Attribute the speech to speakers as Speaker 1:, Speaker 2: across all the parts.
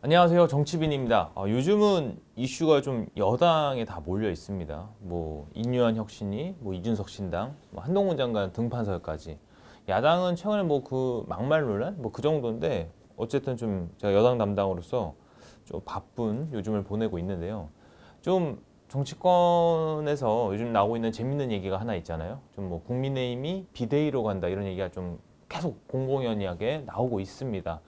Speaker 1: 안녕하세요, 정치빈입니다. 요즘은 이슈가 좀 여당에 다 몰려 있습니다. 뭐 인류한 혁신이, 뭐 이준석 신당, 뭐 한동훈 장관 등판설까지. 야당은 최근에 뭐 그 막말 논란, 뭐 그 정도인데 어쨌든 좀 제가 여당 담당으로서 좀 바쁜 요즘을 보내고 있는데요. 좀 정치권에서 요즘 나오고 있는 재밌는 얘기가 하나 있잖아요. 좀 뭐 국민의힘이 비대위로 간다 이런 얘기가 좀 계속 공공연하게 나오고 있습니다.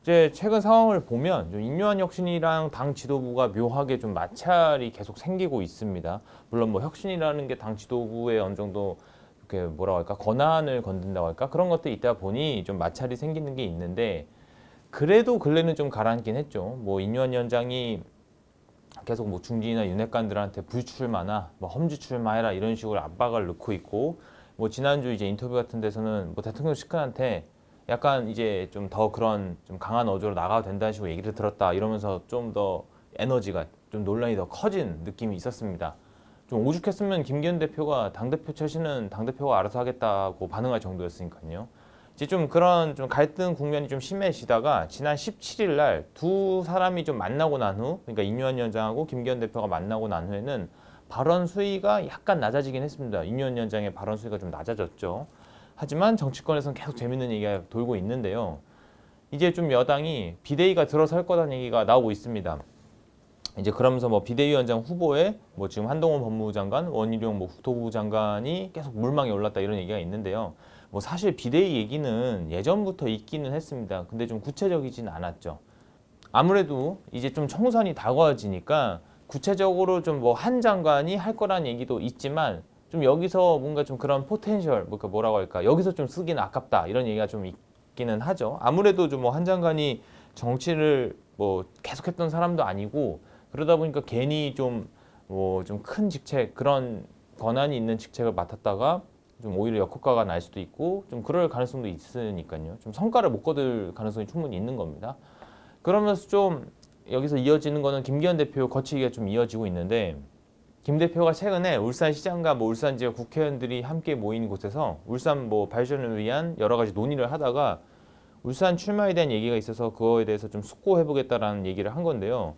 Speaker 1: 이제 최근 상황을 보면 좀 인류한 혁신이랑 당 지도부가 묘하게 좀 마찰이 계속 생기고 있습니다. 물론 뭐 혁신이라는 게 당 지도부의 어느 정도 이렇게 뭐라고 할까 권한을 건든다고 할까 그런 것들이 있다 보니 좀 마찰이 생기는 게 있는데 그래도 근래는 좀 가라앉긴 했죠. 뭐 인류한 위원장이 계속 뭐 중진이나 윤핵관들한테 불출마나 뭐 험지 출마해라 이런 식으로 압박을 넣고 있고 뭐 지난주 이제 인터뷰 같은 데서는 뭐 대통령 측근한테 약간 이제 좀 더 그런 좀 강한 어조로 나가도 된다는 식으로 얘기를 들었다 이러면서 좀 더 에너지가 좀 논란이 더 커진 느낌이 있었습니다. 좀 오죽했으면 김기현 대표가 당대표 처신은 당대표가 알아서 하겠다고 반응할 정도였으니까요. 이제 좀 그런 좀 갈등 국면이 좀 심해지다가 지난 17일 날 두 사람이 좀 만나고 난 후, 그러니까 인류한 위원장하고 김기현 대표가 만나고 난 후에는 발언 수위가 약간 낮아지긴 했습니다. 인류한 위원장의 발언 수위가 좀 낮아졌죠. 하지만 정치권에서는 계속 재밌는 얘기가 돌고 있는데요. 이제 좀 여당이 비대위가 들어설 거라는 얘기가 나오고 있습니다. 이제 그러면서 뭐 비대위원장 후보에 뭐 지금 한동훈 법무부 장관, 원희룡 뭐 국토부 장관이 계속 물망에 올랐다 이런 얘기가 있는데요. 뭐 사실 비대위 얘기는 예전부터 있기는 했습니다. 근데 좀 구체적이진 않았죠. 아무래도 이제 좀 총선이 다가와지니까 구체적으로 좀 뭐 한 장관이 할 거라는 얘기도 있지만 좀 여기서 뭔가 좀 그런 포텐셜 뭐라고 할까 여기서 좀 쓰기는 아깝다 이런 얘기가 좀 있기는 하죠. 아무래도 좀 뭐 한 장관이 정치를 뭐 계속했던 사람도 아니고 그러다 보니까 괜히 좀 뭐 좀 큰 직책 그런 권한이 있는 직책을 맡았다가 좀 오히려 역효과가 날 수도 있고 좀 그럴 가능성도 있으니까요. 좀 성과를 못 거둘 가능성이 충분히 있는 겁니다. 그러면서 좀 여기서 이어지는 거는 김기현 대표 거치기가 좀 이어지고 있는데 김 대표가 최근에 울산시장과 뭐 울산 지역 국회의원들이 함께 모인 곳에서 울산 뭐 발전을 위한 여러 가지 논의를 하다가 울산 출마에 대한 얘기가 있어서 그거에 대해서 좀 숙고해보겠다라는 얘기를 한 건데요.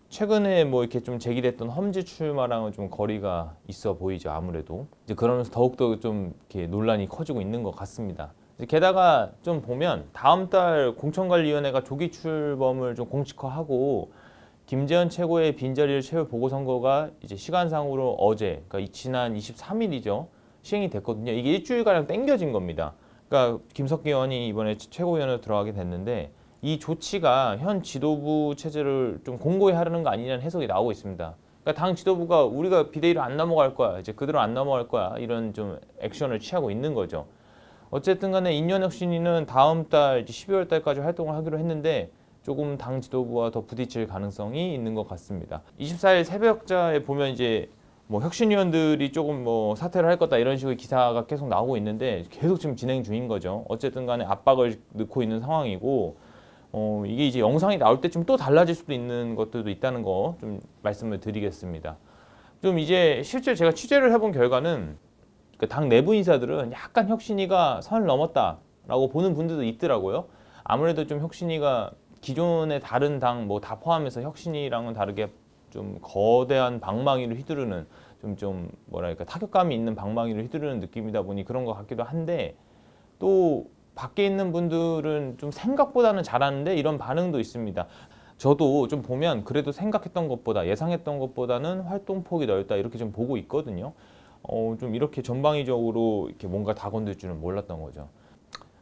Speaker 1: 최근에 뭐 이렇게 좀 제기됐던 험지 출마랑은 좀 거리가 있어 보이죠. 아무래도 이제 그러면서 더욱더 좀 이렇게 논란이 커지고 있는 것 같습니다. 게다가 좀 보면 다음 달 공천관리위원회가 조기 출범을 좀 공식화하고 김재현 최고의 빈자리를 채울 보궐선거가 이제 시간상으로 어제, 그러니까 지난 23일이죠. 시행이 됐거든요. 이게 일주일가량 땡겨진 겁니다. 그러니까 김석기 의원이 이번에 최고위원으로 들어가게 됐는데 이 조치가 현 지도부 체제를 좀 공고히 하려는 거 아니냐는 해석이 나오고 있습니다. 그러니까 당 지도부가 우리가 비대위로 안 넘어갈 거야. 이제 그대로 안 넘어갈 거야. 이런 좀 액션을 취하고 있는 거죠. 어쨌든 간에 인류혁신위는 다음 달 12월 달까지 활동을 하기로 했는데 조금 당 지도부와 더 부딪힐 가능성이 있는 것 같습니다. 24일 새벽자에 보면 이제 뭐 혁신위원들이 조금 뭐 사퇴를 할 거다 이런 식의 기사가 계속 나오고 있는데 계속 지금 진행 중인 거죠. 어쨌든 간에 압박을 넣고 있는 상황이고 이게 이제 영상이 나올 때쯤 또 달라질 수도 있는 것들도 있다는 거 좀 말씀을 드리겠습니다. 좀 이제 실제 제가 취재를 해본 결과는 당 내부 인사들은 약간 혁신위가 선을 넘었다라고 보는 분들도 있더라고요. 아무래도 좀 혁신위가 기존의 다른 당 뭐 다 포함해서 혁신위랑은 다르게 좀 거대한 방망이를 휘두르는 좀 뭐랄까 타격감이 있는 방망이를 휘두르는 느낌이다 보니 그런 것 같기도 한데 또 밖에 있는 분들은 좀 생각보다는 잘하는데 이런 반응도 있습니다. 저도 좀 보면 그래도 생각했던 것보다 예상했던 것보다는 활동폭이 넓다 이렇게 좀 보고 있거든요. 좀 이렇게 전방위적으로 이렇게 뭔가 다 건들 줄은 몰랐던 거죠.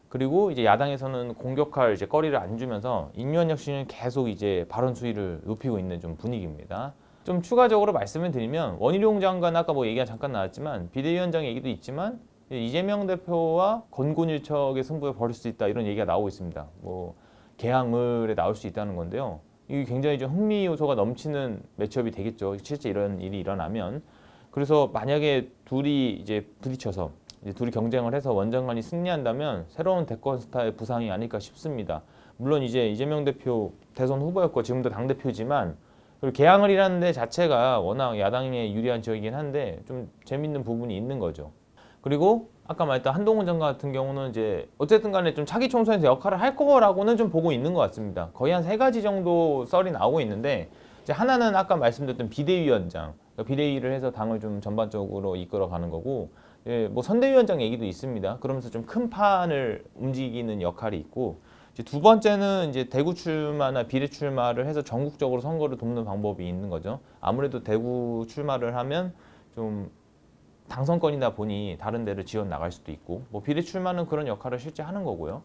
Speaker 1: 그리고 이제 야당에서는 공격할 이제 거리를 안 주면서 인류한 혁신은 계속 이제 발언 수위를 높이고 있는 좀 분위기입니다. 좀 추가적으로 말씀을 드리면 원희룡 장관 아까 뭐 얘기가 잠깐 나왔지만 비대위원장 얘기도 있지만 이재명 대표와 건곤일척의 승부에 벌일 수 있다 이런 얘기가 나오고 있습니다. 뭐 개항을에 나올 수 있다는 건데요. 이게 굉장히 좀 흥미 요소가 넘치는 매치업이 되겠죠. 실제 이런 일이 일어나면. 그래서 만약에 둘이 이제 부딪혀서 이제 둘이 경쟁을 해서 원장관이 승리한다면 새로운 대권 스타의 부상이 아닐까 싶습니다. 물론 이제 이재명 대표 대선 후보였고 지금도 당대표지만 그리고 개항을이라는 데 자체가 워낙 야당에 유리한 지역이긴 한데 좀 재밌는 부분이 있는 거죠. 그리고 아까 말했던 한동훈 장관 같은 경우는 이제 어쨌든 간에 좀 차기 총선에서 역할을 할 거라고는 좀 보고 있는 것 같습니다. 거의 한 3가지 정도 썰이 나오고 있는데 이제 하나는 아까 말씀드렸던 비대위원장, 그러니까 비대위를 해서 당을 좀 전반적으로 이끌어가는 거고, 예, 뭐 선대위원장 얘기도 있습니다. 그러면서 좀 큰 판을 움직이는 역할이 있고, 이제 두 번째는 이제 대구 출마나 비례 출마를 해서 전국적으로 선거를 돕는 방법이 있는 거죠. 아무래도 대구 출마를 하면 좀 당선권이다 보니 다른 데를 지원 나갈 수도 있고, 뭐 비례 출마는 그런 역할을 실제 하는 거고요.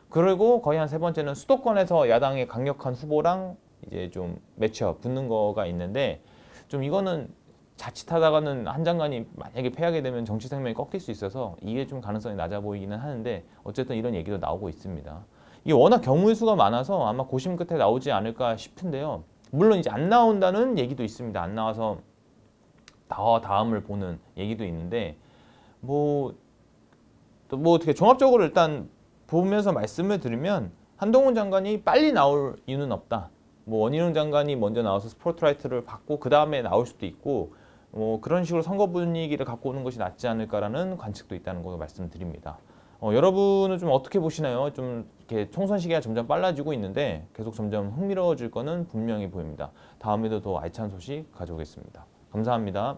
Speaker 1: 그리고 거의 한 3번째는 수도권에서 야당의 강력한 후보랑 이제 좀 매치업 붙는 거가 있는데, 좀 이거는 자칫하다가는 한 장관이 만약에 패하게 되면 정치 생명이 꺾일 수 있어서 이게 좀 가능성이 낮아 보이기는 하는데, 어쨌든 이런 얘기도 나오고 있습니다. 이게 워낙 경우의 수가 많아서 아마 고심 끝에 나오지 않을까 싶은데요. 물론 이제 안 나온다는 얘기도 있습니다. 안 나와서 다음을 보는 얘기도 있는데, 뭐 어떻게 종합적으로 일단 보면서 말씀을 드리면, 한동훈 장관이 빨리 나올 이유는 없다. 뭐 원희룡 장관이 먼저 나와서 스포트라이트를 받고 그 다음에 나올 수도 있고, 뭐 그런 식으로 선거 분위기를 갖고 오는 것이 낫지 않을까라는 관측도 있다는 거 말씀드립니다. 여러분은 좀 어떻게 보시나요? 좀 이렇게 총선 시기가 점점 빨라지고 있는데 계속 점점 흥미로워질 거는 분명히 보입니다. 다음에도 더 알찬 소식 가져오겠습니다. 감사합니다.